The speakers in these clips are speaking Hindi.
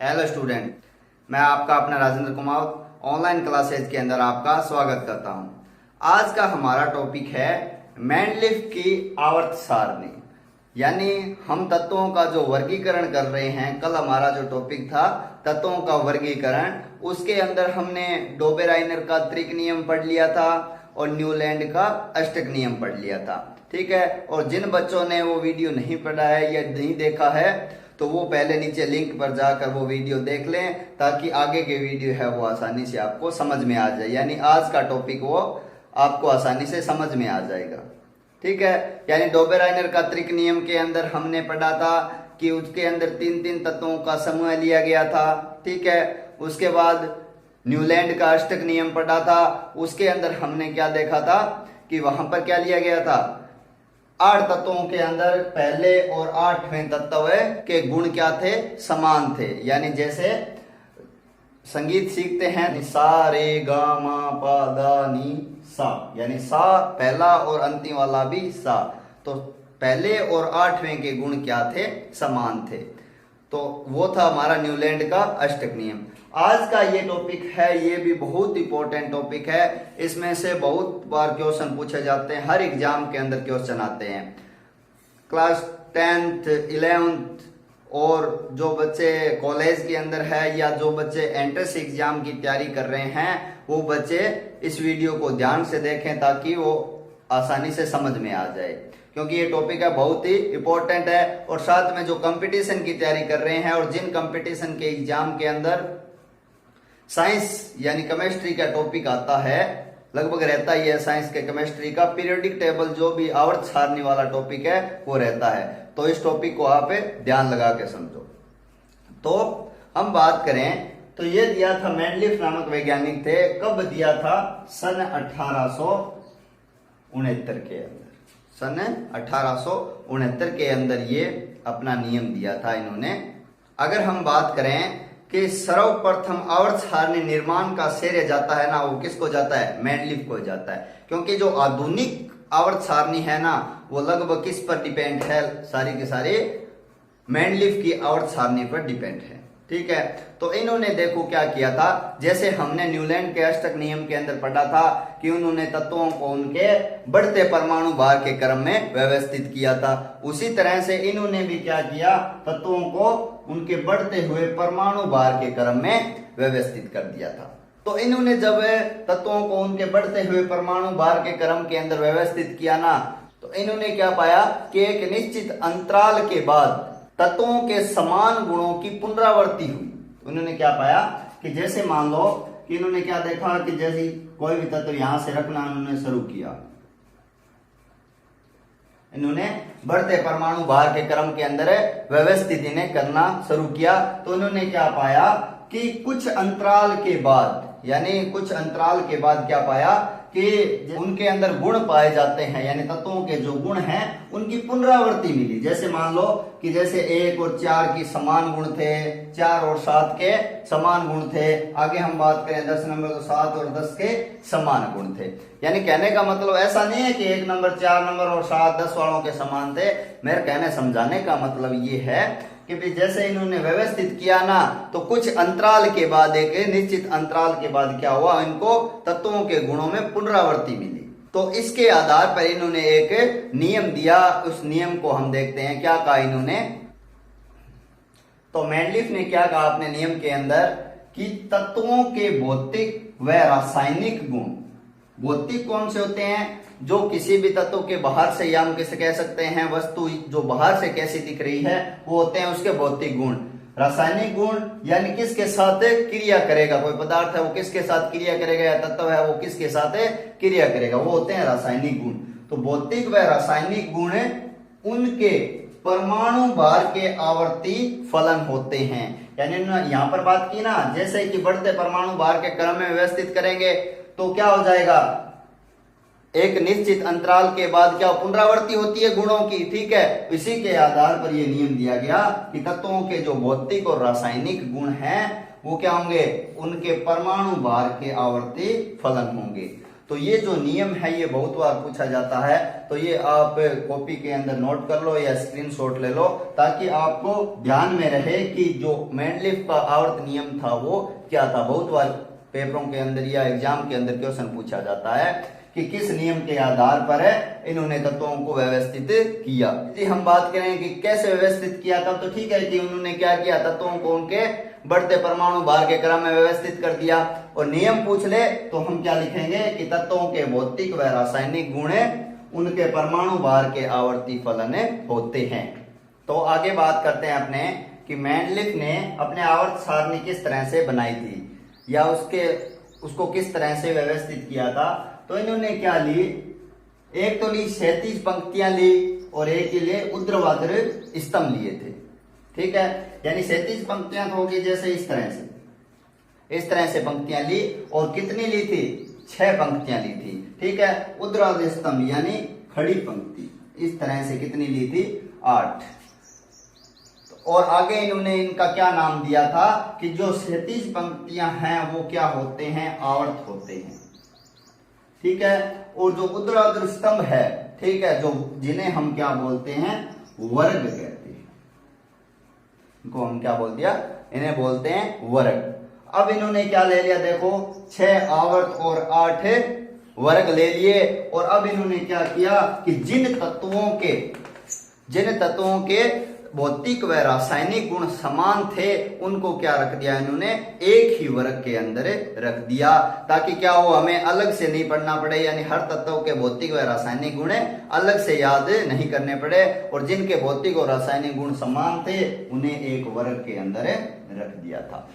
हेलो स्टूडेंट, मैं आपका अपना राजेंद्र कुमार ऑनलाइन क्लासेज के अंदर आपका स्वागत करता हूं। आज का हमारा टॉपिक है मैंडलिफ की आवर्त सारणी, यानी हम तत्वों का जो वर्गीकरण कर रहे हैं। कल हमारा जो टॉपिक था तत्वों का वर्गीकरण, उसके अंदर हमने डोबेराइनर का त्रिक नियम पढ़ लिया था और न्यूलैंड का अष्टक नियम पढ़ लिया था। ठीक है, और जिन बच्चों ने वो वीडियो नहीं पढ़ा है या नहीं देखा है तो वो पहले नीचे लिंक पर जाकर वो वीडियो देख लें, ताकि आगे के वीडियो है वो आसानी से आपको समझ में आ जाए। यानी आज का टॉपिक वो आपको आसानी से समझ में आ जाएगा। ठीक है, यानी डोबेराइनर का त्रिक नियम के अंदर हमने पढ़ा था कि उसके अंदर तीन तीन तत्वों का समूह लिया गया था। ठीक है, उसके बाद न्यूलैंड का अष्टक नियम पढ़ा था, उसके अंदर हमने क्या देखा था कि वहां पर क्या लिया गया था, 8 तत्वों के अंदर पहले और 8वें तत्व के गुण क्या थे, समान थे। यानी जैसे संगीत सीखते हैं सा रे गा मा पा दा नी सा, यानी सा पहला और अंतिम वाला भी सा, तो पहले और 8वें के गुण क्या थे, समान थे। तो वो था हमारा न्यूलैंड का अष्टक नियम। आज का ये टॉपिक है, ये भी बहुत इंपॉर्टेंट टॉपिक है। इसमें से बहुत बार क्वेश्चन पूछे जाते हैं, हर एग्जाम के अंदर क्वेश्चन आते हैं। क्लास 10th 11th और जो बच्चे कॉलेज के अंदर है या जो बच्चे एंट्रेंस एग्जाम की तैयारी कर रहे हैं, वो बच्चे इस वीडियो को ध्यान से देखें ताकि वो आसानी से समझ में आ जाए, क्योंकि ये टॉपिक है बहुत ही इंपॉर्टेंट है। और साथ में जो कंपटीशन की तैयारी कर रहे हैं और जिन कंपटीशन के एग्जाम के अंदर साइंस यानी केमिस्ट्री का टॉपिक आता है, लगभग रहता ही है साइंस के केमिस्ट्री का, पीरियोडिक टेबल जो भी आवर्त सारणी वाला टॉपिक है वो रहता है। तो इस टॉपिक को आप ध्यान लगा के समझो। तो हम बात करें तो ये दिया था, मैंडलिफ नामक वैज्ञानिक थे। कब दिया था, सन 1869 के अंदर। सन 1869 के अंदर ये अपना नियम दिया था इन्होंने। अगर हम बात करें कि सर्वप्रथम आवर्त सारणी निर्माण का श्रेय जाता है ना, वो किसको जाता है, मैंडलिफ को जाता है। क्योंकि जो आधुनिक आवर्त सारणी है ना, वो लगभग किस पर डिपेंड है, सारी की सारी मैंडलिफ की आवर्त सारणी पर डिपेंड है। ठीक है, तो इन्होंने देखो क्या किया था, जैसे हमने न्यूलैंड के अष्टक नियम के अंदर पढ़ा था कि उन्होंने तत्वों को उनके बढ़ते परमाणु भार के क्रम में व्यवस्थित किया था। उसी तरह से इन्होंने भी क्या किया, तत्वों को उनके बढ़ते हुए परमाणु भार के क्रम में व्यवस्थित कर दिया था। तो इन्होंने जब तत्वों को उनके बढ़ते हुए परमाणु भार के क्रम के अंदर व्यवस्थित किया ना, तो इन्होंने क्या पाया कि एक निश्चित अंतराल के बाद तत्वों के समान गुणों की पुनरावृत्ति हुई। उन्होंने क्या पाया कि जैसे मान लो कि इन्होंने क्या देखा कि जैसे कोई भी तत्व यहां से रखना उन्होंने शुरू किया, इन्होंने बढ़ते परमाणु भार के क्रम के अंदर व्यवस्थित इन्हें करना शुरू किया। तो उन्होंने क्या पाया कि कुछ अंतराल के बाद, यानी कुछ अंतराल के बाद क्या पाया कि उनके अंदर गुण पाए जाते हैं, यानी तत्वों के जो गुण हैं उनकी पुनरावृत्ति मिली। जैसे मान लो कि जैसे 1 और 4 की समान गुण थे, 4 और 7 के समान गुण थे। आगे हम बात करें 10 नंबर, तो 7 और 10 के समान गुण थे। यानी कहने का मतलब ऐसा नहीं है कि 1 नंबर 4 नंबर और 7 10 वालों के समान थे। मेरे कहने समझाने का मतलब ये है कि भी जैसे इन्होंने व्यवस्थित किया ना, तो कुछ अंतराल के बाद, एक निश्चित अंतराल के बाद क्या हुआ, इनको तत्वों के गुणों में पुनरावृत्ति मिली। तो इसके आधार पर इन्होंने एक नियम दिया। उस नियम को हम देखते हैं क्या कहा इन्होंने। तो मैंडलिफ ने क्या कहा अपने नियम के अंदर कि तत्वों के भौतिक व रासायनिक गुण, भौतिक कौन से होते हैं, जो किसी भी तत्व के बाहर से, या हम किसे कह सकते हैं वस्तु जो बाहर से कैसी दिख रही है, वो होते हैं उसके भौतिक गुण। रासायनिक गुण यानी किसके साथ क्रिया करेगा, कोई पदार्थ है वो किसके साथ क्रिया करेगा, या तत्व है वो किसके साथ क्रिया करेगा, वो होते हैं रासायनिक गुण। तो भौतिक व रासायनिक गुण उनके परमाणु भार के आवर्ती फलन होते हैं। यानी यहां पर बात की ना, जैसे कि बढ़ते परमाणु भार के क्रम में व्यवस्थित करेंगे तो क्या हो जाएगा, एक निश्चित अंतराल के बाद क्या पुनरावृत्ति होती है गुणों की। ठीक है, इसी के आधार पर यह नियम दिया गया कि तत्वों के जो भौतिक और रासायनिक गुण हैं वो क्या होंगे, उनके परमाणु भार के आवर्ती फलन होंगे। तो ये जो नियम है ये बहुत बार पूछा जाता है, तो ये आप कॉपी के अंदर नोट कर लो या स्क्रीनशॉट ले लो, ताकि आपको ध्यान में रहे कि जो मैंडलिफ का आवर्त नियम था वो क्या था। बहुत बार पेपरों के अंदर या एग्जाम के अंदर क्वेश्चन पूछा जाता है कि किस नियम के आधार पर है इन्होंने तत्वों को व्यवस्थित किया। यदि हम बात करें कि कैसे व्यवस्थित किया था, तो ठीक है कि उन्होंने क्या किया, तत्वों को उनके बढ़ते परमाणु भार के क्रम में व्यवस्थित कर दिया। और नियम पूछ ले तो हम क्या लिखेंगे कि तत्वों के भौतिक व रासायनिक गुण उनके परमाणु भार के आवर्ती फलन होते हैं। तो आगे बात करते हैं अपने कि मैंडलिफ ने अपने आवर्त सारणी किस तरह से बनाई थी या उसको किस तरह से व्यवस्थित किया था। तो इन्होंने क्या ली, एक तो ली क्षैतिज पंक्तियां ली और एक के लिए ऊर्ध्वाधर स्तंभ लिए थे। ठीक है, यानी क्षैतिज पंक्तियां तो होगी जैसे इस तरह से पंक्तियां ली और कितनी ली थी, 6 पंक्तियां ली थी। ठीक है, ऊर्ध्वाधर स्तंभ यानी खड़ी पंक्ति इस तरह से कितनी ली थी, 8। और आगे इन्होंने इनका क्या नाम दिया था कि जो क्षैतिज पंक्तियां हैं वो क्या होते हैं, आवर्त होते हैं। ठीक है, और जो ऊर्ध्वाधर स्तंभ है, ठीक है, जो जिन्हें हम क्या बोलते हैं, वर्ग कहते हैं, इनको हम क्या बोल दिया, इन्हें बोलते हैं वर्ग। अब इन्होंने क्या ले लिया, देखो 6 आवर्त और 8 वर्ग ले लिए। और अब इन्होंने क्या किया कि जिन तत्वों के भौतिक व रासायनिक गुण समान थे उनको क्या रख दिया, इन्होंने एक ही वर्ग के अंदर रख दिया, ताकि क्या हो, हमें अलग से नहीं पढ़ना पड़े, यानी हर तत्व के भौतिक व रासायनिक गुण अलग से याद नहीं करने पड़े। और जिनके भौतिक और रासायनिक गुण समान थे उन्हें एक वर्ग के अंदर रख दिया था।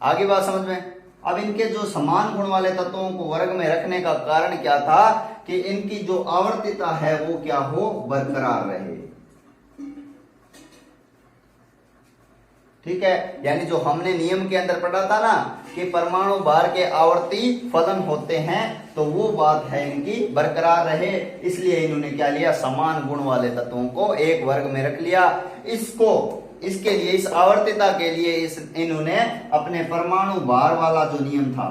आगे बात समझ में। अब इनके जो समान गुण वाले तत्वों को वर्ग में रखने का कारण क्या था कि इनकी जो आवर्तिता है वो क्या हो, बरकरार रहे। ठीक है, यानी जो हमने नियम के अंदर पढ़ा था ना कि परमाणु भार के आवर्ती फलन होते हैं, तो वो बात है इनकी बरकरार रहे, इसलिए इन्होंने क्या लिया, समान गुण वाले तत्वों को एक वर्ग में रख लिया। इसके लिए, इस आवर्तिता के लिए इन्होंने अपने परमाणु भार वाला जो नियम था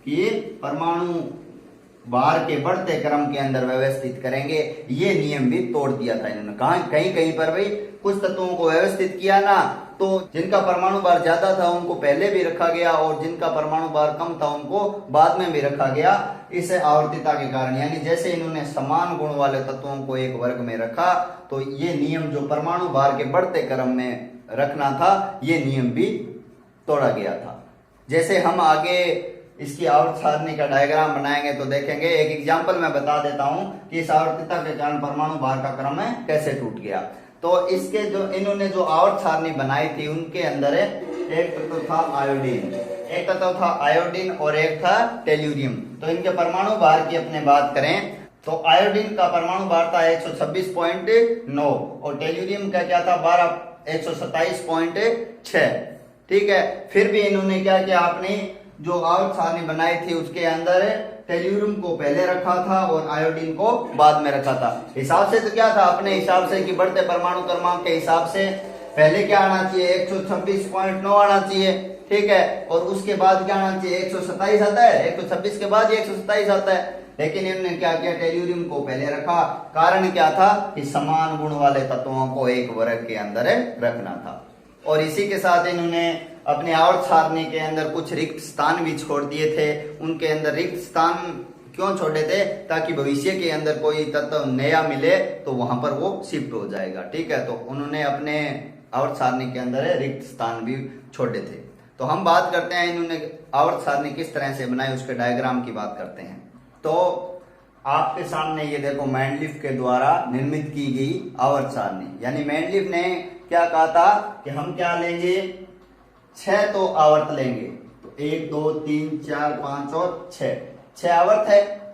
कि परमाणु भार के बढ़ते क्रम के अंदर व्यवस्थित करेंगे, ये नियम भी तोड़ दिया था इन्होंने। कहीं कहीं पर भाई कुछ तत्वों को व्यवस्थित किया ना, तो जिनका परमाणु भार ज्यादा था उनको पहले भी रखा गया और जिनका परमाणु भार कम था उनको बाद में भी रखा गया, इस आवर्तिता के कारण। यानी जैसे इन्होंने समान गुण वाले तत्वों को एक वर्ग में रखा, तो ये नियम जो परमाणु भार के बढ़ते क्रम में रखना था, ये नियम भी तोड़ा गया था। जैसे हम आगे इसकी आवर्त सारणी का डायग्राम बनाएंगे तो देखेंगे। एक एग्जांपल मैं बता देता हूं कि इस आवर्तिता के कारण परमाणु भार का क्रम कैसे टूट गया। तो इसके जो इन्होंने जो आवर्त सारणी बनाई थी उनके अंदर एक तत्व था आयोडीन और एक था टेल्यूरियम। तो इनके परमाणु भार की अपने बात करें तो आयोडीन का परमाणु भार था 126.9 और टेल्यूरियम का क्या था, 127.6। ठीक है, फिर भी इन्होंने क्या किया, आपने जो आवर्त सारणी बनाई थी उसके अंदर टेल्यूरियम को पहले रखा था और आयोडीन को बाद में रखा था। हिसाब से तो क्या था, अपने हिसाब से कि बढ़ते परमाणु क्रमांक के हिसाब से पहले क्या आना चाहिए, 126.9 आना चाहिए। ठीक है, और उसके बाद क्या आना चाहिए, 127 आता है, 126 के बाद 127 आता है। लेकिन इन्होंने क्या किया, टेल्यूरियम को पहले रखा। कारण क्या था कि समान गुण वाले तत्वों को एक वर्ग के अंदर रखना था। और इसी के साथ इन्होंने अपने आवर्त सारणी के अंदर कुछ रिक्त स्थान भी छोड़ दिए थे। उनके अंदर रिक्त स्थान क्यों छोड़े थे, ताकि भविष्य के अंदर कोई तत्व नया मिले तो वहां पर वो शिफ्ट हो जाएगा। ठीक है, तो उन्होंने अपने आवर्त सारणी के अंदर रिक्त स्थान भी छोड़े थे। तो हम बात करते हैं इन्होंने आवर्त सारणी किस तरह से बनाई, उसके डायग्राम की बात करते हैं। तो आपके सामने ये देखो, मैंडलिफ के द्वारा निर्मित की गई आवर्त सारणी। यानी मैंडलिफ ने क्या कहा था कि हम क्या लेंगे, 6 तो आवर्त लेंगे। तो 1 2 3 4 5 और 6 आवर्त है।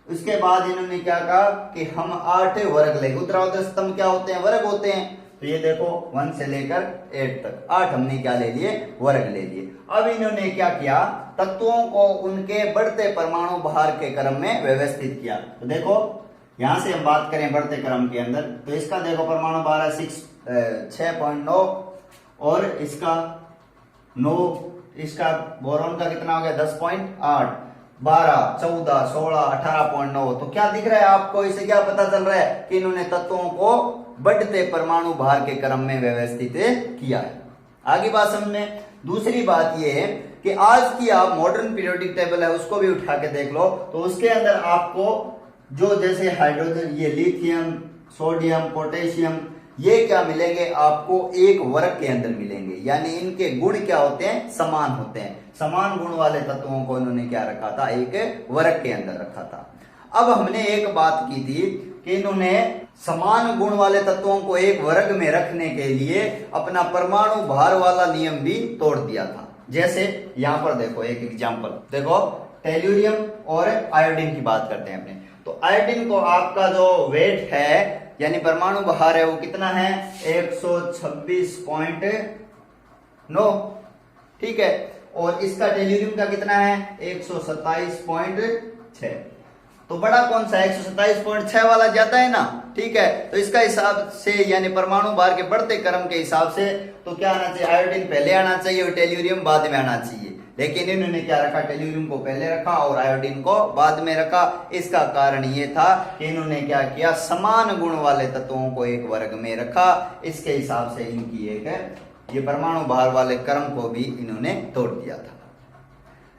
उसके बाद इन्होंने क्या कहा कि हम 8 वर्ग लेंगे। ऊर्ध्वाधर स्तंभ क्या होते हैं, वर्ग होते हैं। तो ये देखो 1 से लेकर 8 तक 8 हमने क्या ले लिए, वर्ग ले लिए। अब इन्होंने क्या किया, तत्वों को उनके बढ़ते परमाणु भार के क्रम में व्यवस्थित किया। तो देखो यहां से हम बात करें बढ़ते क्रम के अंदर, तो इसका देखो परमाणु भार है 6.9 और इसका 9, इसका बोरॉन का कितना हो गया 10.8। 12, 14, 16, 18.9। तो क्या दिख रहा है आपको, इससे क्या पता चल रहा है कि इन्होंने तत्वों को बढ़ते परमाणु भार के क्रम में व्यवस्थित किया है। आगे बात समझ में। दूसरी बात यह है कि आज की आप मॉडर्न पीरियोडिक टेबल है उसको भी उठा के देख लो, तो उसके अंदर आपको जो जैसे हाइड्रोजन, ये लिथियम, सोडियम, पोटेशियम, ये क्या मिलेंगे आपको एक वर्ग के अंदर मिलेंगे, यानी इनके गुण क्या होते हैं, समान होते हैं। समान गुण वाले तत्वों को इन्होंने क्या रखा था, एक वर्ग के अंदर रखा था। अब हमने एक बात की थी कि इन्होंने समान गुण वाले तत्वों को एक वर्ग में रखने के लिए अपना परमाणु भार वाला नियम भी तोड़ दिया था। जैसे यहां पर देखो एक एग्जांपल देखो, टेल्यूरियम और आयोडीन की बात करते हैं अपने। तो आयोडीन को आपका जो वेट है यानी परमाणु भार है वो कितना है, 126.9, ठीक है। और इसका टेल्यूरियम का कितना है, 127.6। तो बड़ा कौन सा है, 127.6 वाला ज्यादा है ना, ठीक है। तो इसका हिसाब से यानी परमाणु भार के बढ़ते क्रम के हिसाब से तो क्या आना चाहिए, आयोडीन पहले आना चाहिए और टेल्यूरियम बाद में आना चाहिए। लेकिन इन्होंने क्या रखा, टेल्यूरियम को पहले रखा और आयोडीन को बाद में रखा। इसका कारण ये था कि इन्होंने क्या किया, समान गुण वाले तत्वों को एक वर्ग में रखा। इसके हिसाब से इनकी एक ये परमाणु भार वाले क्रम को भी इन्होंने तोड़ दिया था।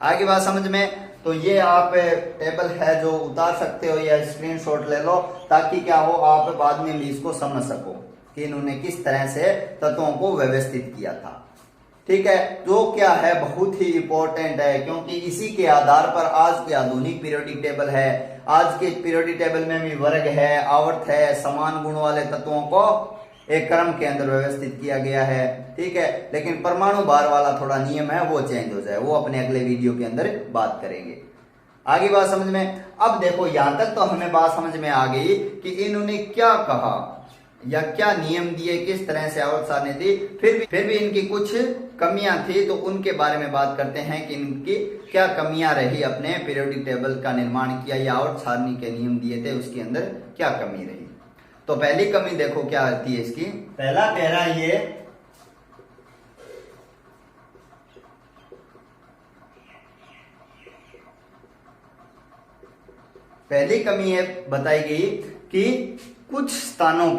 आगे बात समझ में। तो ये आप टेबल है जो उतार सकते हो या स्क्रीनशॉट ले लो, ताकि क्या हो आप बाद में भी इसको समझ सको कि इन्होंने किस तरह से तत्वों को व्यवस्थित किया था, ठीक है। जो क्या है बहुत ही इंपॉर्टेंट है, क्योंकि इसी के आधार पर आज के आधुनिक पीरियोडिक टेबल है। आज के पीरियोडिक टेबल में भी वर्ग है, आवर्त है, समान गुण वाले तत्वों को एक क्रम के अंदर व्यवस्थित किया गया है, ठीक है। लेकिन परमाणु भार वाला थोड़ा नियम है वो चेंज हो जाए, वो अपने अगले वीडियो के अंदर बात करेंगे। आगे बात समझ में। अब देखो यहां तक तो हमें बात समझ में आ गई कि इन्होंने क्या कहा या क्या नियम दिए, किस तरह से आवर्त सारणी दी। फिर भी इनकी कुछ कमियां थी, तो उनके बारे में बात करते हैं कि इनकी क्या कमियां रही, अपने पीरियोडिक टेबल का निर्माण किया या आवर्त सारणी के नियम दिए थे उसके अंदर क्या कमी रही। तो पहली कमी देखो क्या आती है इसकी। पहला कह रहा है ये पहली कमी है बताई गई कि कुछ स्थानों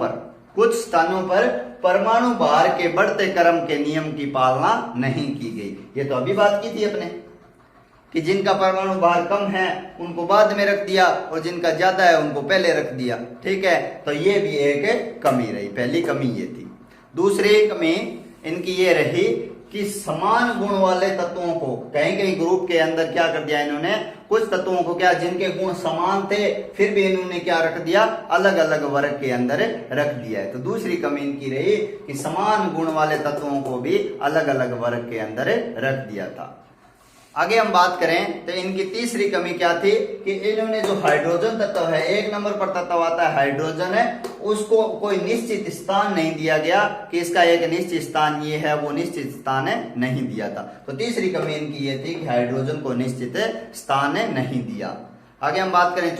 पर परमाणु भार के बढ़ते क्रम के नियम की पालना नहीं की गई। ये तो अभी बात की थी अपने कि जिनका परमाणु भार कम है उनको बाद में रख दिया और जिनका ज्यादा है उनको पहले रख दिया, ठीक है। तो ये भी एक कमी रही, पहली कमी ये थी। दूसरी कमी इनकी ये रही कि समान गुण वाले तत्वों को कहीं ग्रुप के अंदर क्या कर दिया इन्होंने, कुछ तत्वों को क्या जिनके गुण समान थे फिर भी इन्होंने क्या रख दिया, अलग अलग वर्ग के अंदर रख दिया है। तो दूसरी कमी इनकी रही कि समान गुण वाले तत्वों को भी अलग अलग वर्ग के अंदर रख दिया था। आगे हम बात करें तो इनकी तीसरी कमी क्या थी कि इन्होंने जो हाइड्रोजन तत्व है, एक नंबर पर तत्व आता है हाइड्रोजन है, उसको कोई निश्चित स्थान नहीं दिया गया कि इसका एक निश्चित स्थान ये है, वो निश्चित स्थान नहीं दिया था। तो तीसरी कमी इनकी ये थी कि हाइड्रोजन को निश्चित स्थान नहीं दिया। आगे हम बात करें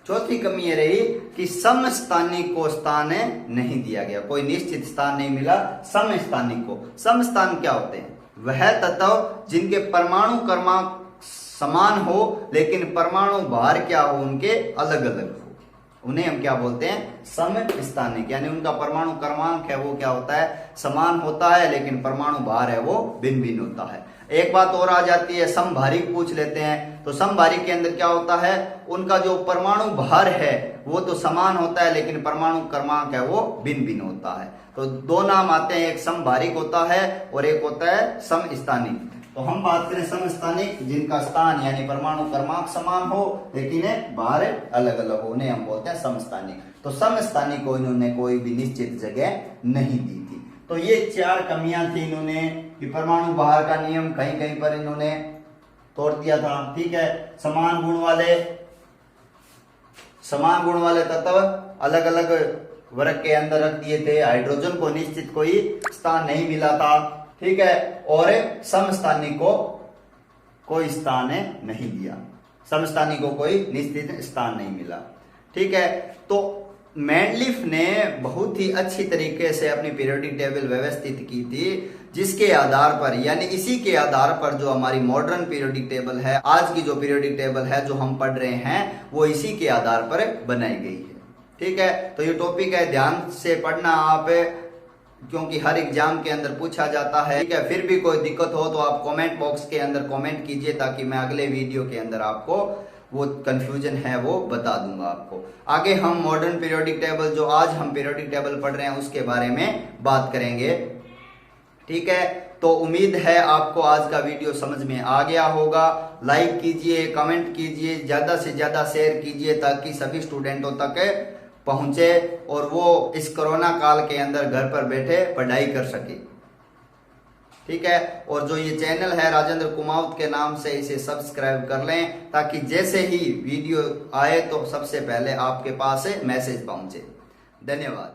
चौथी कमी ये रही कि समस्थानिक को स्थान नहीं दिया गया, कोई निश्चित स्थान नहीं मिला समस्थानिक को। समस्थान क्या होते हैं, वह तत्व जिनके परमाणु क्रमांक समान हो लेकिन परमाणु भार क्या हो उनके अलग अलग हो, उन्हें हम क्या बोलते हैं, समस्थानिक। यानी उनका परमाणु क्रमांक है वो क्या होता है, समान होता है लेकिन परमाणु भार है वो भिन्न भिन्न होता है। एक बात और आ जाती है, समभारिक पूछ लेते हैं। तो समभारिक के अंदर क्या होता है, उनका जो परमाणु भार है वो तो समान होता है लेकिन परमाणु क्रमांक है वो भिन्न भिन्न होता है। तो दो नाम आते हैं, एक समभारिक होता है और एक होता है समस्थानिक। तो हम बात करें समस्थानिक, जिनका स्थान यानी परमाणु क्रमांक समान हो लेकिन भार अलग अलग हो, उन्हें हम बोलते हैं समस्थानिक। तो समस्थानिक को इन्होंने कोई भी निश्चित जगह नहीं दी थी। तो ये चार कमियां थी इन्होंने कि परमाणु भार का नियम कहीं कहीं पर इन्होंने तोड़ दिया था, ठीक है। समान गुण वाले तत्व अलग अलग वर्ग के अंदर रख दिए थे, हाइड्रोजन को निश्चित कोई स्थान नहीं मिला था, ठीक है। और समस्थानिक को कोई स्थान नहीं दिया, समस्थानिक को कोई निश्चित स्थान नहीं मिला, ठीक है। तो मैंडलिफ ने बहुत ही अच्छी तरीके से अपनी पीरियोडिक टेबल व्यवस्थित की थी, जिसके आधार पर यानी इसी के आधार पर जो हमारी मॉडर्न पीरियोडिक टेबल है, आज की जो पीरियोडिक टेबल है जो हम पढ़ रहे हैं, वो इसी के आधार पर बनाई गई है। ठीक है, तो ये टॉपिक है, ध्यान से पढ़ना आप, क्योंकि हर एग्जाम के अंदर पूछा जाता है। ठीक है, फिर भी कोई दिक्कत हो तो आप कमेंट बॉक्स के अंदर कमेंट कीजिए, ताकि मैं अगले वीडियो के अंदर आपको वो कंफ्यूजन है वो बता दूंगा आपको। आगे हम मॉडर्न पीरियोडिक टेबल, जो आज हम पीरियोडिक टेबल पढ़ रहे हैं, उसके बारे में बात करेंगे। ठीक है, तो उम्मीद है आपको आज का वीडियो समझ में आ गया होगा। लाइक कीजिए, कमेंट कीजिए, ज्यादा से ज्यादा शेयर कीजिए, ताकि सभी स्टूडेंटों तक पहुंचे और वो इस कोरोना काल के अंदर घर पर बैठे पढ़ाई कर सके। ठीक है, और जो ये चैनल है राजेंद्र कुमावत के नाम से, इसे सब्सक्राइब कर लें, ताकि जैसे ही वीडियो आए तो सबसे पहले आपके पास मैसेज पहुंचे। धन्यवाद।